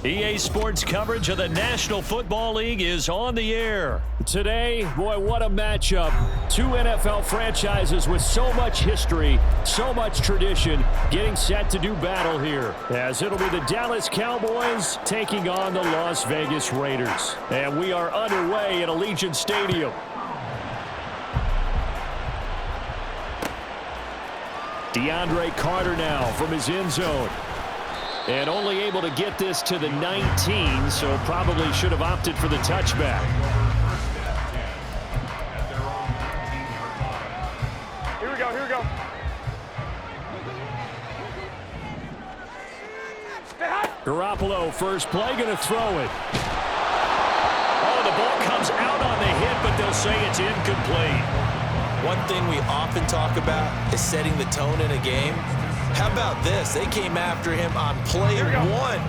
EA Sports coverage of the National Football League is on the air. Today, boy, what a matchup. Two NFL franchises with so much history, so much tradition, getting set to do battle here. As it'll be the Dallas Cowboys taking on the Las Vegas Raiders. And we are underway at Allegiant Stadium. DeAndre Carter now from his end zone. And only able to get this to the 19, so probably should have opted for the touchback. Here we go, here we go. Garoppolo, first play, going to throw it. Oh, the ball comes out on the hit, but they'll say it's incomplete. One thing we often talk about is setting the tone in a game. How about this? They came after him on play one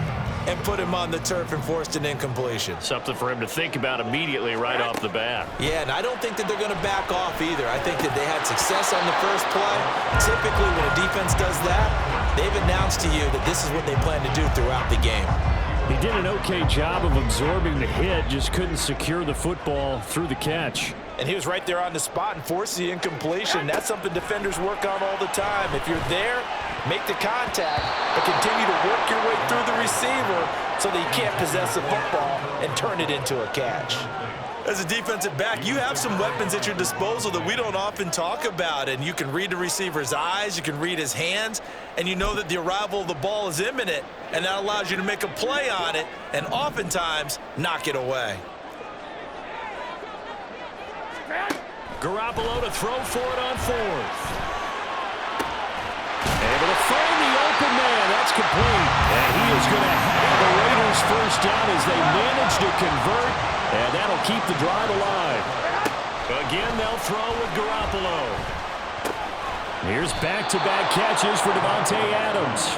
and put him on the turf and forced an incompletion. Something for him to think about immediately right off the bat. Yeah, and I don't think that they're going to back off either. I think that they had success on the first play. Typically, when a defense does that, they've announced to you that this is what they plan to do throughout the game. He did an okay job of absorbing the hit, just couldn't secure the football through the catch. And he was right there on the spot and forced the incompletion. That's something defenders work on all the time. If you're there, make the contact, but continue to work your way through the receiver so that you can't possess the football and turn it into a catch. As a defensive back, you have some weapons at your disposal that we don't often talk about, and you can read the receiver's eyes, you can read his hands, and you know that the arrival of the ball is imminent, and that allows you to make a play on it and oftentimes knock it away. Garoppolo to throw for it on fourth. Able to find the open man. That's complete. And he is going to have the Raiders first down as they manage to convert. And that'll keep the drive alive. Again, they'll throw with Garoppolo. Here's back-to-back catches for Devontae Adams.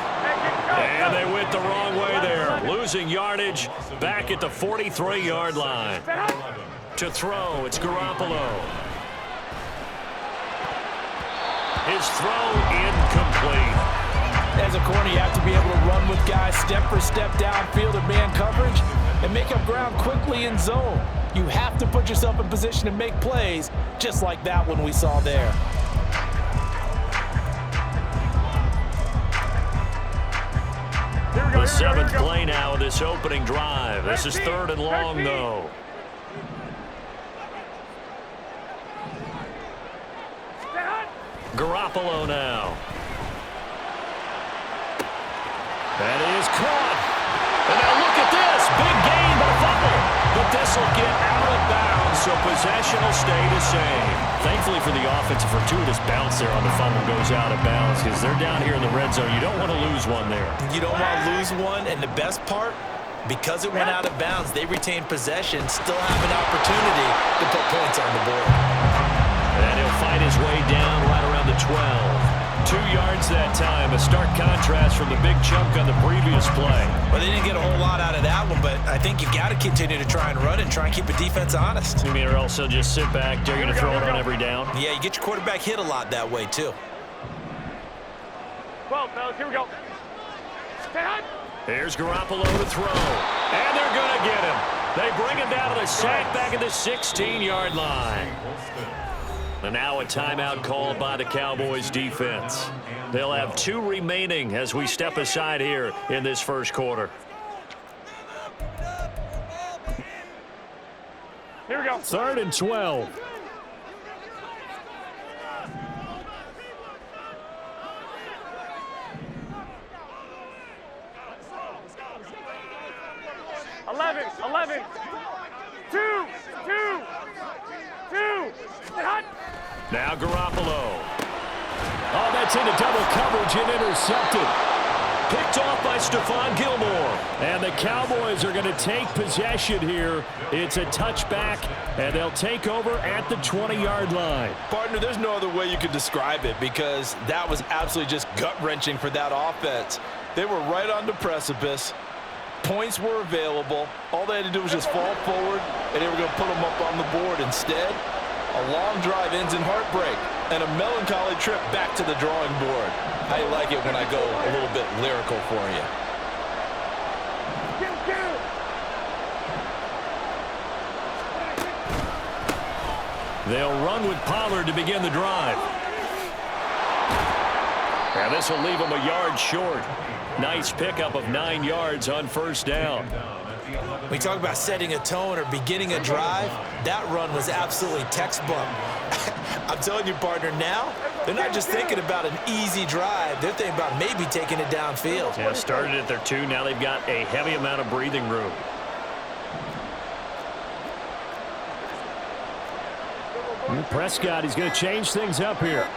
And they went the wrong way there. Losing yardage back at the 43-yard line. To throw, it's Garoppolo. His throw incomplete. As a corner, you have to be able to run with guys step for step downfield in man coverage and make up ground quickly in zone. You have to put yourself in position to make plays, just like that one we saw there. The seventh play now of this opening drive. This is third and long, though. Garoppolo now. That is caught. And now look at this. Big gain, but a fumble. But this will get out of bounds, so possession will stay the same. Thankfully for the offense, a fortuitous bounce there on the fumble goes out of bounds because they're down here in the red zone. You don't want to lose one there. You don't want to lose one, and the best part, because it went out of bounds, they retained possession, still have an opportunity to put points on the board. And he'll fight his way down right around the 12. 2 yards that time, a stark contrast from the big chunk on the previous play. Well, they didn't get a whole lot out of that one, but I think you've got to continue to try and run and try and keep the defense honest. You mean, or else they'll just sit back, they're going to throw it on every down? Yeah, you get your quarterback hit a lot that way, too. 12, fellas, here we go. Here's Garoppolo to throw. And they're going to get him. They bring him down to the sack back at the 16-yard line. And now a timeout called by the Cowboys defense. They'll have 2 remaining as we step aside here in this first quarter. Here we go. Third and 12. Eleven. 2. Hot. Now Garoppolo. Oh, that's into double coverage and intercepted. Picked off by Stephon Gilmore. And the Cowboys are going to take possession here. It's a touchback, and they'll take over at the 20-yard line. Partner, there's no other way you could describe it because that was absolutely just gut-wrenching for that offense. They were right on the precipice. Points were available. All they had to do was just fall forward, and they were going to put them up on the board. Instead, a long drive ends in heartbreak and a melancholy trip back to the drawing board. I like it when I go a little bit lyrical for you. They'll run with Pollard to begin the drive. And this will leave him a yard short. Nice pickup of 9 yards on first down. We talk about setting a tone or beginning a drive. That run was absolutely textbook. I'm telling you, partner, now they're not just thinking about an easy drive. They're thinking about maybe taking it downfield. Yeah, started at their 2. Now they've got a heavy amount of breathing room. Prescott, he's going to change things up here.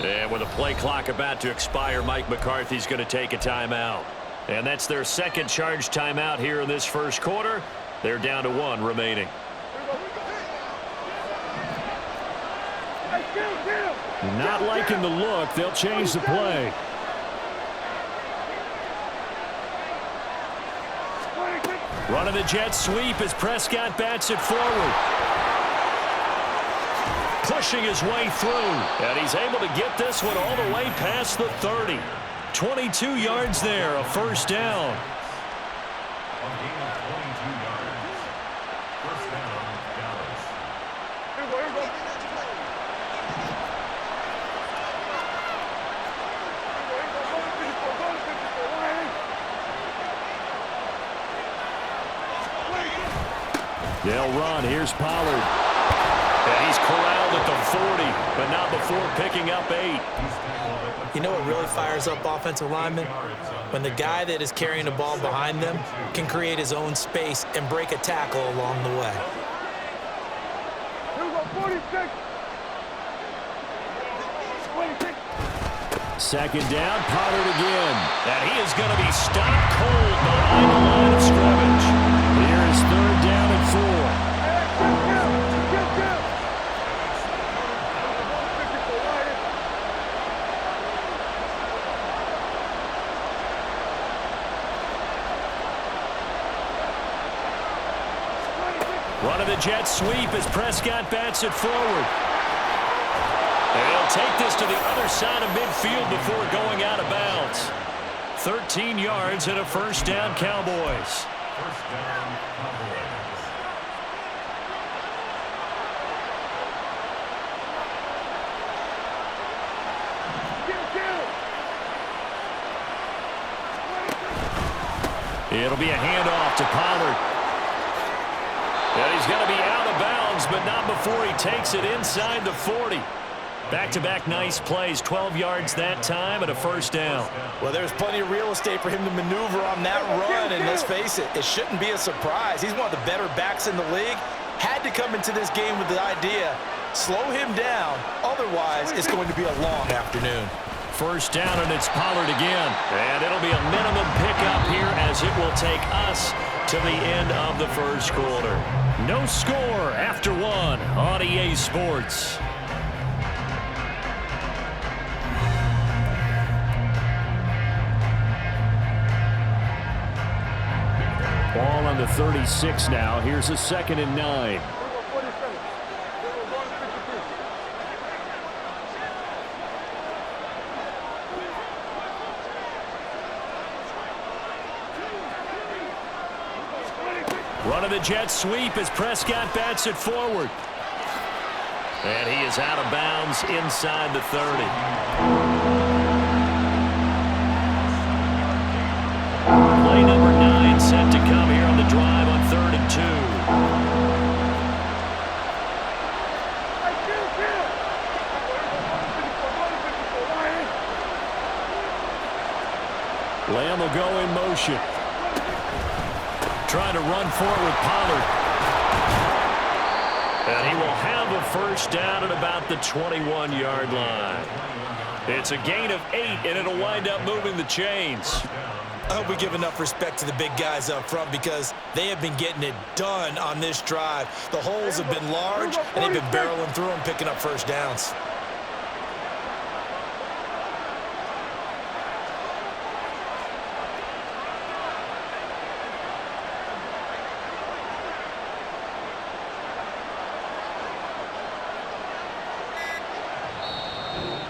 And with a play clock about to expire, Mike McCarthy's going to take a timeout. And that's their second charge timeout here in this first quarter. They're down to 1 remaining. Not liking the look. They'll change the play. Running the jet sweep as Prescott bats it forward. Pushing his way through. And he's able to get this one all the way past the 30. 22 yards there, a first down. They'll run. Here's Pollard. And he's corralled at the 40, but not before picking up 8. You know what really fires up offensive linemen? When the guy that is carrying the ball behind them can create his own space and break a tackle along the way. Second down, Pollard again. And he is going to be stopped cold behind the line of scrimmage. Here is third down and 4. Running the jet sweep as Prescott bats it forward. And he'll take this to the other side of midfield before going out of bounds. 13 yards and a first down, Cowboys. It'll be a handoff to Pollard. And he's going to be out of bounds, but not before he takes it inside the 40. Back-to-back nice plays, 12 yards that time and a first down. Well, there's plenty of real estate for him to maneuver on that run, and let's face it, it shouldn't be a surprise. He's one of the better backs in the league. Had to come into this game with the idea, slow him down, otherwise it's going to be a long afternoon. First down, and it's Pollard again. And it'll be a minimum pickup here as it will take us to the end of the first quarter. No score after 1 on EA Sports. Ball on the 36 now. Here's a 2nd and 9. Running the jet sweep as Prescott bats it forward. And he is out of bounds inside the 30. Play number 9 set to come here on the drive on 3rd and 2. Lamb will go in motion. Trying to run forward with Pollard. And he will have a first down at about the 21-yard line. It's a gain of 8, and it'll wind up moving the chains. I hope we give enough respect to the big guys up front because they have been getting it done on this drive. The holes have been large, and they've been barreling through them, picking up first downs.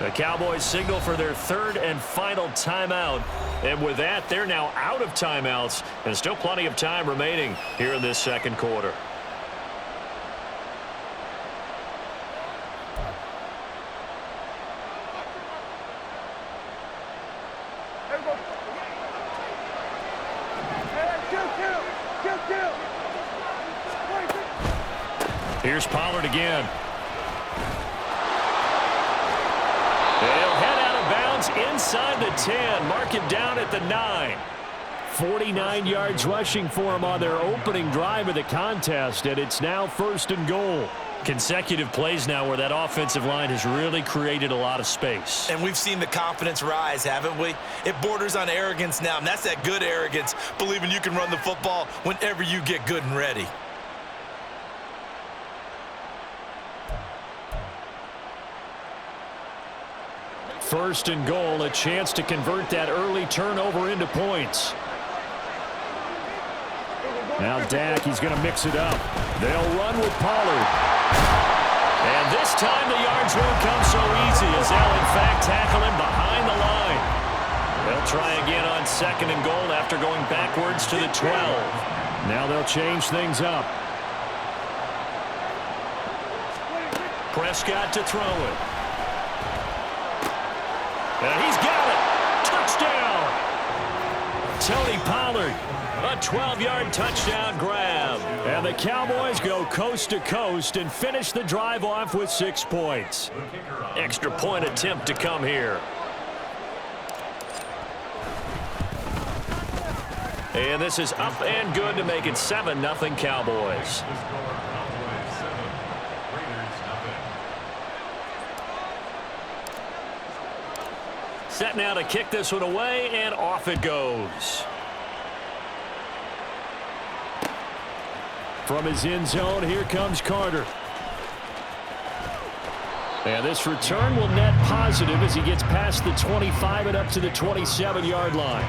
The Cowboys signal for their 3rd and final timeout. And with that, they're now out of timeouts. And still plenty of time remaining here in this second quarter. Here's Pollard again. They'll head out of bounds inside the 10. Mark him down at the 9. 49 yards rushing for him on their opening drive of the contest, and it's now 1st and goal. Consecutive plays now where that offensive line has really created a lot of space. And we've seen the confidence rise, haven't we? It borders on arrogance now, and that's that good arrogance, believing you can run the football whenever you get good and ready. First and goal, a chance to convert that early turnover into points. Now Dak, he's going to mix it up. They'll run with Pollard. And this time the yards won't come so easy as they'll in fact tackle him behind the line. They'll try again on 2nd and goal after going backwards to the 12. Now they'll change things up. Prescott to throw it. And he's got it. Touchdown. Tony Pollard. A 12-yard touchdown grab. And the Cowboys go coast to coast and finish the drive off with 6 points. Extra point attempt to come here. And this is up and good to make it 7-0 Cowboys. Set now to kick this one away, and off it goes. From his end zone, here comes Carter. And this return will net positive as he gets past the 25 and up to the 27-yard line.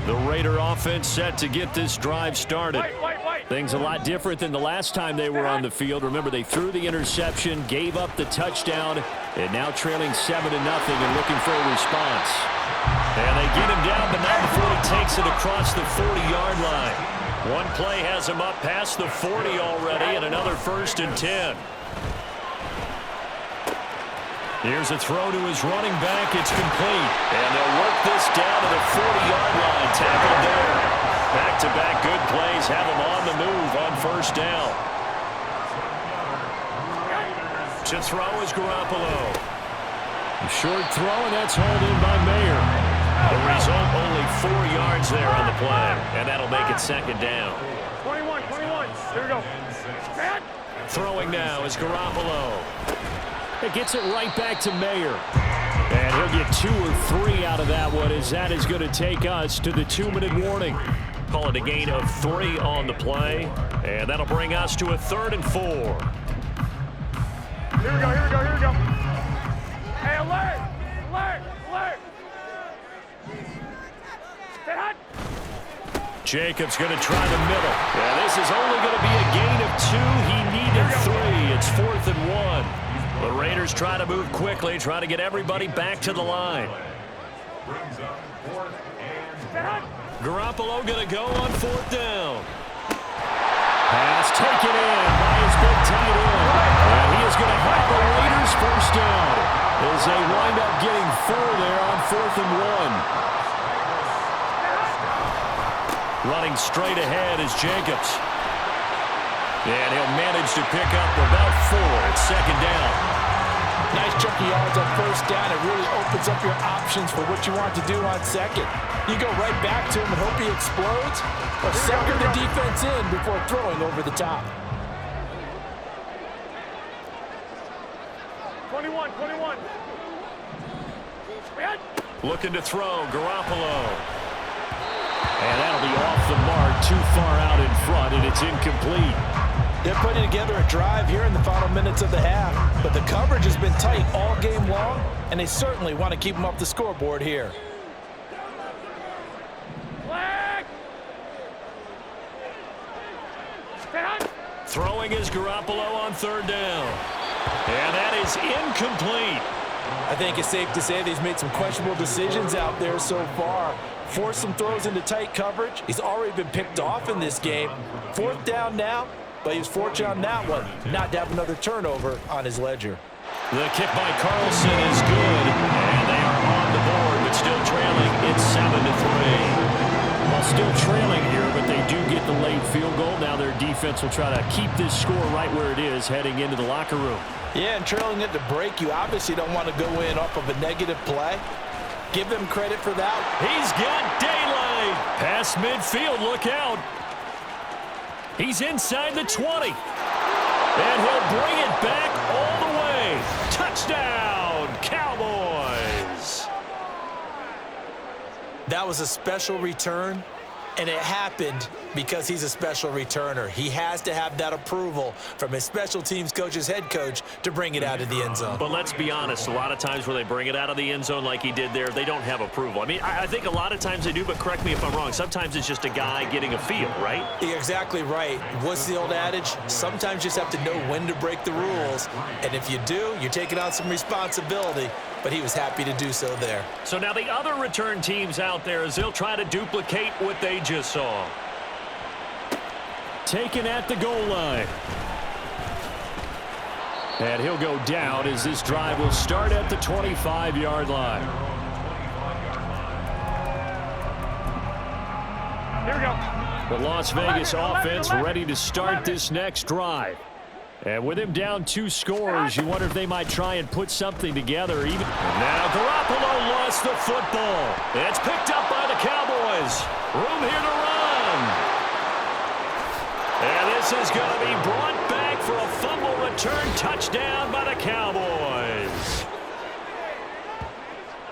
The Raider offense set to get this drive started. Things a lot different than the last time they were on the field. Remember, they threw the interception, gave up the touchdown, and now trailing 7-0 and looking for a response. And they get him down, but not before he takes it across the 40-yard line. One play has him up past the 40 already, and another 1st and 10. Here's a throw to his running back. It's complete. And they'll work this down to the 40-yard line. Tackled there. Back-to-back good plays have him on the move on 1st down. To throw is Garoppolo. A short throw, and that's hauled in by Mayer. The result, only 4 yards there on the play. And that'll make it 2nd down. 21. Here we go. Throwing now is Garoppolo. It gets it right back to Mayer. And he'll get 2 or 3 out of that one, as that is going to take us to the 2-minute warning. Call it a gain of 3 on the play. And that'll bring us to a 3rd and 4. Here we go. Hey, alert! Stay hot! Jacobs going to try the middle. Yeah, this is only going to be a gain of 2. He needed 3. It's 4th and 1. The Raiders try to move quickly, try to get everybody back to the line. Garoppolo going to go on 4th down. Pass taken in by his big tight end. And he is going to have the Raiders 1st down as they wind up getting 4 there on 4th and 1. Running straight ahead is Jacobs. And he'll manage to pick up about 4 at 2nd down. Nice chunky yards on 1st down. It really opens up your options for what you want to do on 2nd. You go right back to him and hope he explodes, or sucker the defense in before throwing over the top. 21. Looking to throw, Garoppolo. And that'll be off the mark, too far out in front, and it's incomplete. They're putting together a drive here in the final minutes of the half, but the coverage has been tight all game long, and they certainly want to keep them up the scoreboard here. Throwing is Garoppolo on 3rd down. And that is incomplete. I think it's safe to say that he's made some questionable decisions out there so far. Forced some throws into tight coverage. He's already been picked off in this game. 4th down now, but he was fortunate on that one not to have another turnover on his ledger. The kick by Carlson is good, and they are on the board, but still trailing. It's 7-3. Well, still trailing here, but they do get the late field goal. Now their defense will try to keep this score right where it is heading into the locker room. Yeah, and trailing at the break, you obviously don't want to go in off of a negative play. Give them credit for that. He's got daylight. Past midfield, look out. He's inside the 20. And he'll bring it back all the way. Touchdown, Cowboys. That was a special return, and it happened because he's a special returner. He has to have that approval from his special teams coach's head coach to bring it out of the end zone. But let's be honest, a lot of times when they bring it out of the end zone like he did there, they don't have approval. I mean, I think a lot of times they do, but correct me if I'm wrong. Sometimes it's just a guy getting a feel, right? You're exactly right. What's the old adage? Sometimes you just have to know when to break the rules, and if you do, you're taking on some responsibility, but he was happy to do so there. So now the other return teams out there as they'll try to duplicate what they just saw. Taken at the goal line. And he'll go down as this drive will start at the 25-yard line. Here we go. The Las Vegas offense ready to start this next drive. And with him down 2 scores, you wonder if they might try and put something together. And now Garoppolo lost the football. It's picked up by the Cowboys. Room here to run. And this is going to be brought back for a fumble return touchdown by the Cowboys.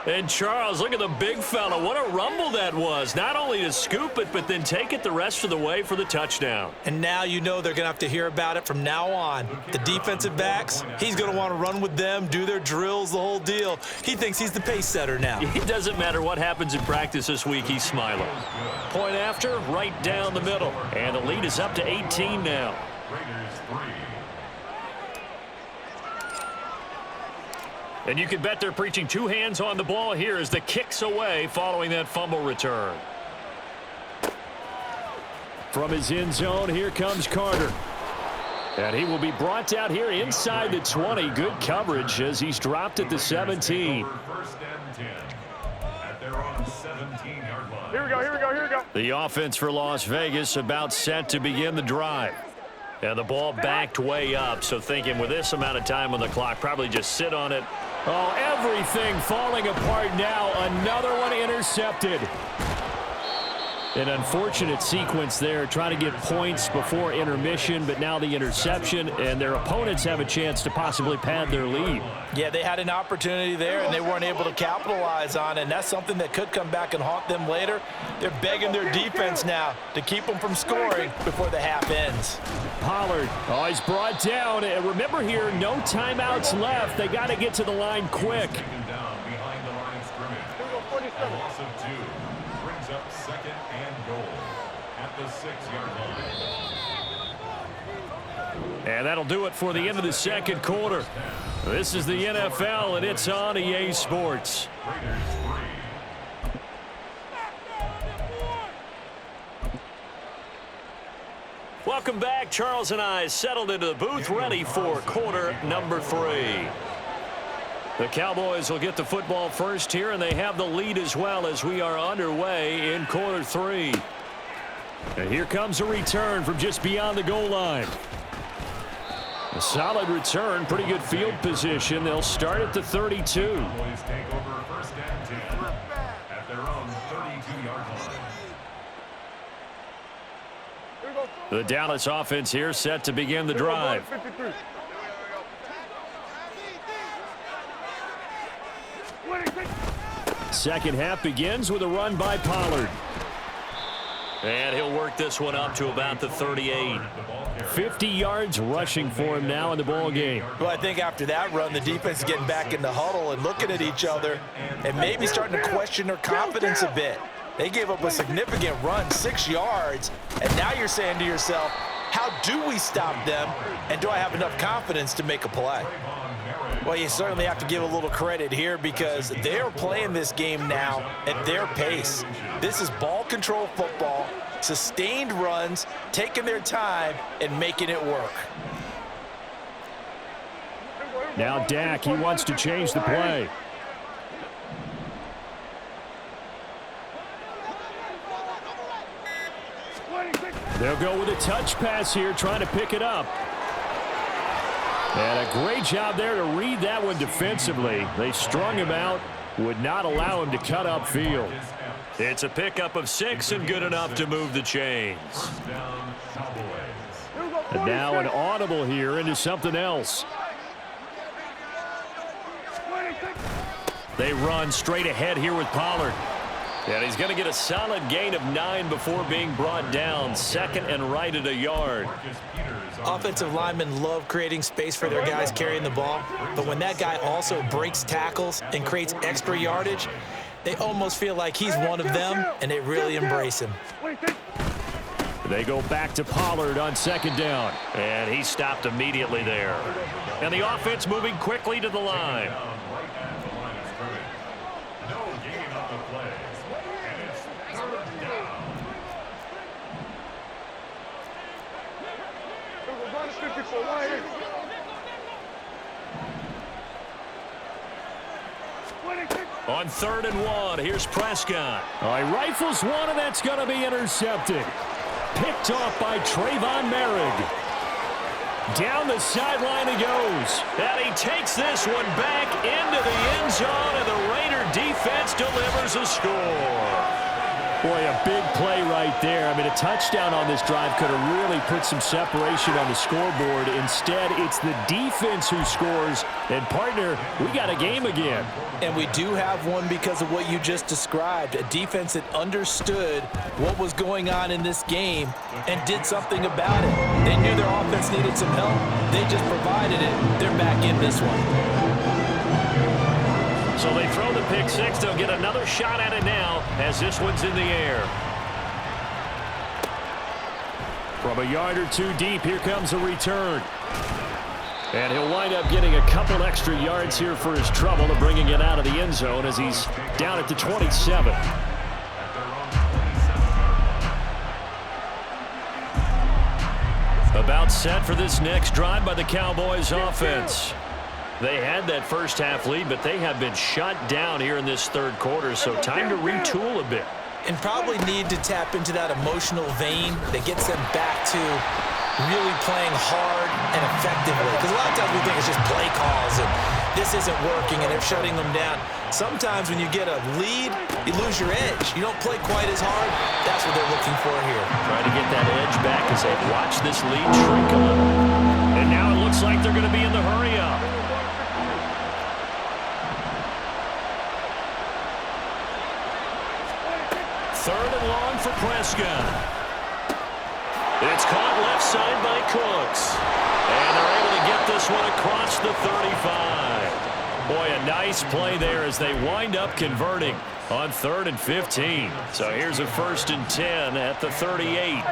And Charles, look at the big fella. What a rumble that was. Not only to scoop it, but then take it the rest of the way for the touchdown. And now you know they're going to have to hear about it from now on. The defensive backs, he's going to want to run with them, do their drills, the whole deal. He thinks he's the pace setter now. It doesn't matter what happens in practice this week, he's smiling. Point after, right down the middle. And the lead is up to 18 now. And you can bet they're preaching 2 hands on the ball here as the kick's away following that fumble return. From his end zone, here comes Carter. And he will be brought down here inside the 20. Good coverage as he's dropped at the 17. Here we go, here we go, here we go. The offense for Las Vegas about set to begin the drive. And the ball backed way up, so thinking with this amount of time on the clock, probably just sit on it. Oh, everything falling apart now. Another one intercepted. An unfortunate sequence there, trying to get points before intermission, but now the interception, and their opponents have a chance to possibly pad their lead. Yeah, they had an opportunity there, and they weren't able to capitalize on it, and that's something that could come back and haunt them later. They're begging their defense now to keep them from scoring before the half ends. Pollard, oh, he's brought down. And remember here, no timeouts left. They got to get to the line quick. Up 2nd and goal at the 6-yard line. And that'll do it for the end of the second quarter. This is the NFL, and it's on EA Sports. Welcome back. Charles and I settled into the booth, ready for quarter number 3. The Cowboys will get the football first here, and they have the lead as well as we are underway in quarter 3. And here comes a return from just beyond the goal line. A solid return, pretty good field position. They'll start at the 32. Cowboys take over 1st and 10 at their own 32-yard line. The Dallas offense here set to begin the drive. Second half begins with a run by Pollard. And he'll work this one up to about the 38. 50 yards rushing for him now in the ball game. Well, I think after that run, the defense is getting back in the huddle and looking at each other and maybe starting to question their confidence a bit. They gave up a significant run, 6 yards, and now you're saying to yourself, how do we stop them, and do I have enough confidence to make a play? Well, you certainly have to give a little credit here because they're playing this game now at their pace. This is ball control football. sustained runs, taking their time, and making it work. Now Dak, he wants to change the play. They'll go with a touch pass here, trying to pick it up. And a great job there to read that one defensively. They strung him out, would not allow him to cut upfield. It's a pickup of 6 and good enough to move the chains. And now an audible here into something else. They run straight ahead here with Pollard. And he's going to get a solid gain of 9 before being brought down. Second and right at a yard. Offensive linemen love creating space for their guys carrying the ball, but when that guy also breaks tackles and creates extra yardage, they almost feel like he's one of them, and they really embrace him. They go back to Pollard on second down. And he stopped immediately there. And the offense moving quickly to the line. On 3rd and 1, here's Prescott. He rifles one, and that's going to be intercepted. Picked off by Trayvon Merrick. Down the sideline he goes. And he takes this one back into the end zone, and the Raider defense delivers a score. Boy, a big play right there. I mean, a touchdown on this drive could have really put some separation on the scoreboard. Instead, it's the defense who scores. And, partner, we got a game again. And we do have one because of what you just described. A defense that understood what was going on in this game and did something about it. They knew their offense needed some help. They just provided it. They're back in this one. So they throw the pick 6. They'll get another shot at it now as this one's in the air. From a yard or two deep, here comes a return. And he'll wind up getting a couple extra yards here for his trouble of bringing it out of the end zone as he's down at the 27. About set for this next drive by the Cowboys offense. They had that first half lead, but they have been shut down here in this third quarter, so time to retool a bit. And probably need to tap into that emotional vein that gets them back to really playing hard and effectively. Because a lot of times we think it's just play calls and this isn't working and they're shutting them down. Sometimes when you get a lead, you lose your edge. You don't play quite as hard. That's what they're looking for here. Trying to get that edge back as they watch this lead shrink a little. And now it looks like they're going to be in the hurry-up. Third and long for Prescott. It's caught left side by Cooks. And they're able to get this one across the 35. Boy, a nice play there as they wind up converting on 3rd and 15. So here's a 1st and 10 at the 38.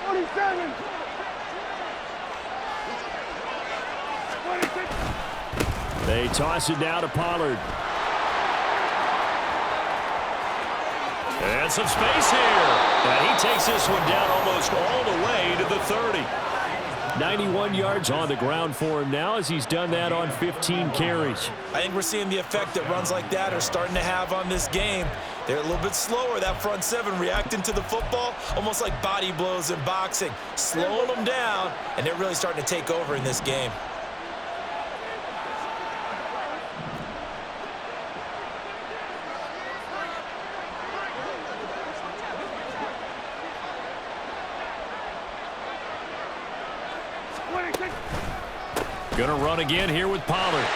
27. They toss it down to Pollard. And some space here. And he takes this one down almost all the way to the 30. 91 yards on the ground for him now as he's done that on 15 carries. I think we're seeing the effect that runs like that are starting to have on this game. They're a little bit slower, that front seven, reacting to the football, almost like body blows in boxing, slowing them down, and they're really starting to take over in this game. Gonna run again here with Pollard.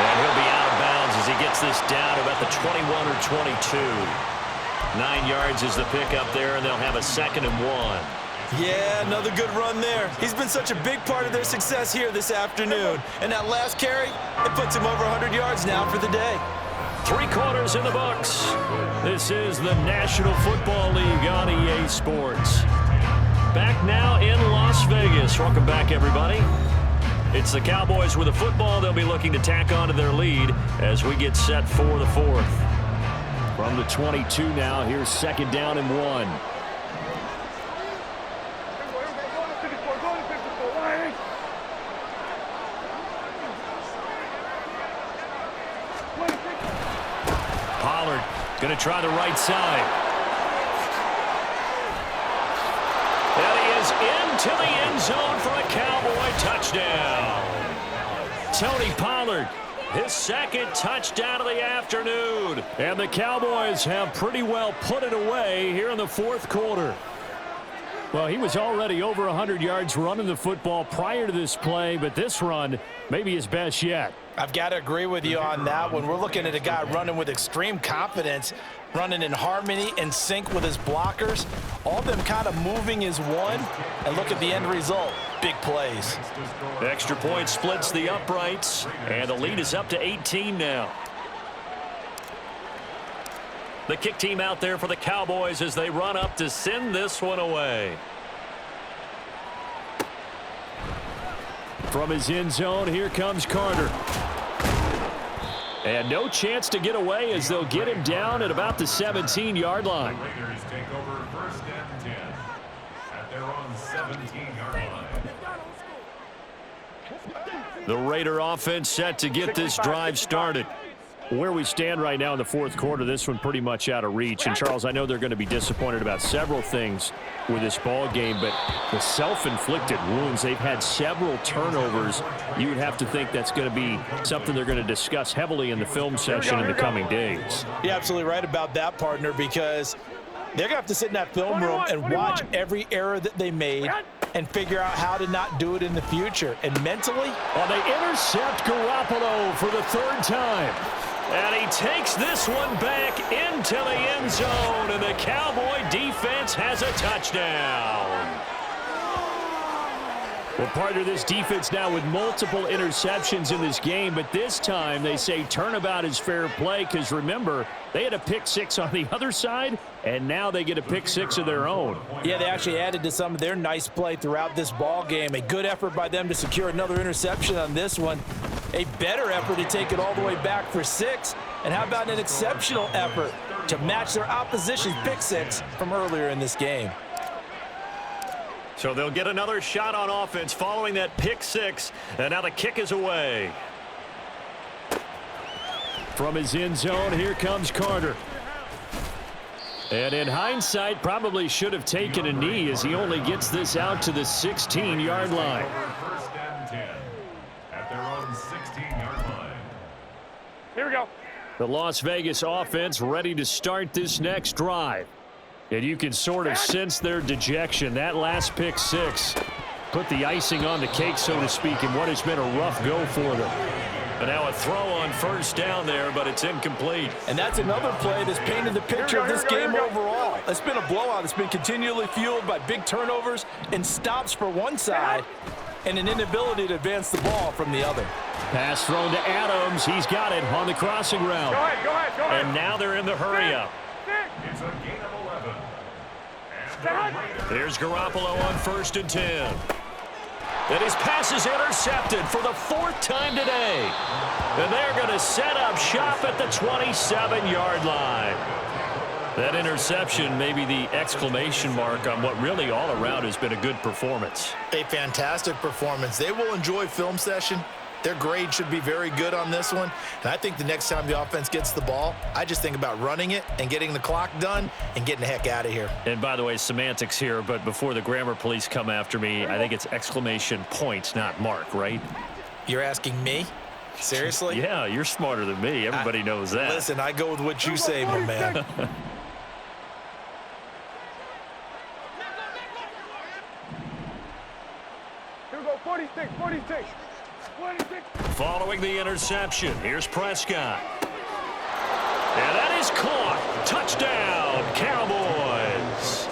And he'll be out of bounds as he gets this down to about the 21 or 22. 9 yards is the pickup there, and they'll have a 2nd and 1. Yeah, another good run there. He's been such a big part of their success here this afternoon. And that last carry, it puts him over 100 yards now for the day. 3 quarters in the books. This is the National Football League on EA Sports. Back now in Las Vegas. Welcome back, everybody. It's the Cowboys with the football. They'll be looking to tack on to their lead as we get set for the 4th. From the 22 now, here's 2nd down and 1. Pollard going to try the right side. And he is into the end zone for a Cowboy touchdown. Tony Pollard, his 2nd touchdown of the afternoon. And the Cowboys have pretty well put it away here in the 4th quarter. Well, he was already over 100 yards running the football prior to this play, but this run may be his best yet. I've got to agree with you on that one. We're looking at a guy running with extreme confidence, running in harmony and sync with his blockers. All of them kind of moving as one, and look at the end result. Big plays. The extra point splits the uprights, and the lead is up to 18 now. The kick team out there for the Cowboys as they run up to send this one away. From his end zone, here comes Carter. And no chance to get away as they'll get him down at about the 17-yard line. The Raiders take over 1st and 10 at their own 17-yard line. The Raider offense set to get this drive started. Where we stand right now in the 4th quarter, this one pretty much out of reach. And, Charles, I know they're going to be disappointed about several things with this ball game, but the self-inflicted wounds, they've had several turnovers. You would have to think that's going to be something they're going to discuss heavily in the film session in the coming days. You're absolutely right about that, partner, because they're going to have to sit in that film room and watch every error that they made and figure out how to not do it in the future. And mentally, well, they intercept Garoppolo for the 3rd time. And he takes this one back into the end zone, and the Cowboy defense has a touchdown. Well, partner, this defense now with multiple interceptions in this game, but this time they say turnabout is fair play because, remember, they had a pick 6 on the other side, and now they get a pick 6 of their own. Yeah, they actually added to some of their nice play throughout this ball game. A good effort by them to secure another interception on this one. A better effort to take it all the way back for 6. And how about an exceptional effort to match their opposition's pick 6 from earlier in this game? So they'll get another shot on offense following that pick 6, and now the kick is away. From his end zone, here comes Carter. And in hindsight, probably should have taken a knee as he only gets this out to the 16-yard line. 1st and 10 at their own 16-yard line. Here we go. The Las Vegas offense ready to start this next drive. And you can sort of sense their dejection. That last pick 6 put the icing on the cake, so to speak, in what has been a rough go for them. And now a throw on 1st down there, but it's incomplete. And that's another play that's painted the picture of this game overall. It's been a blowout. It's been continually fueled by big turnovers and stops for one side and an inability to advance the ball from the other. Pass thrown to Adams. He's got it on the crossing route. Go ahead. And now they're in the hurry up. It's a gain of 11. And the Raiders There's Garoppolo on 1st and 10. And his pass is intercepted for the 4th time today. And they're going to set up shop at the 27-yard line. That interception may be the exclamation mark on what really all around has been a good performance. A fantastic performance. They will enjoy film session. Their grade should be very good on this one. And I think the next time the offense gets the ball, I just think about running it and getting the clock done and getting the heck out of here. And by the way, semantics here, but before the grammar police come after me, I think it's exclamation point, not mark, right? You're asking me? Seriously? Yeah, you're smarter than me. Everybody knows that. Listen, I go with what you say, my man. Here we go. 46. Following the interception, here's Prescott. And that is caught. Touchdown, Cowboys.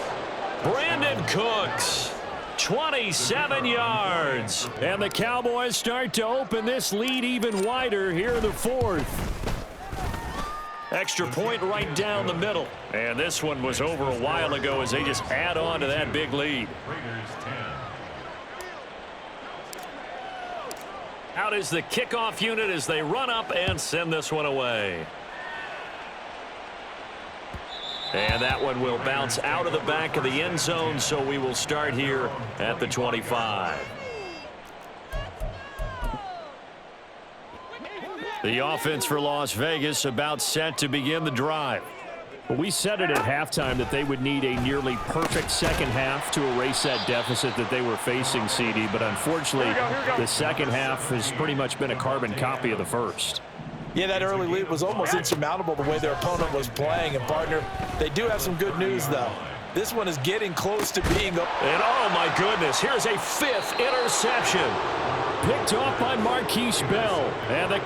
Brandon Cooks, 27 yards. And the Cowboys start to open this lead even wider here in the 4th. Extra point right down the middle. And this one was over a while ago as they just add on to that big lead. Raiders 10. Out is the kickoff unit as they run up and send this one away. And that one will bounce out of the back of the end zone, so we will start here at the 25. The offense for Las Vegas about set to begin the drive. We said it at halftime that they would need a nearly perfect second half to erase that deficit that they were facing, CD, but unfortunately, the second half has pretty much been a carbon copy of the first. Yeah, that early lead was almost insurmountable the way their opponent was playing. And, partner, they do have some good news, though. This one is getting close to being a... And, oh, my goodness, here's a 5th interception. Picked off by Marquise Bell. And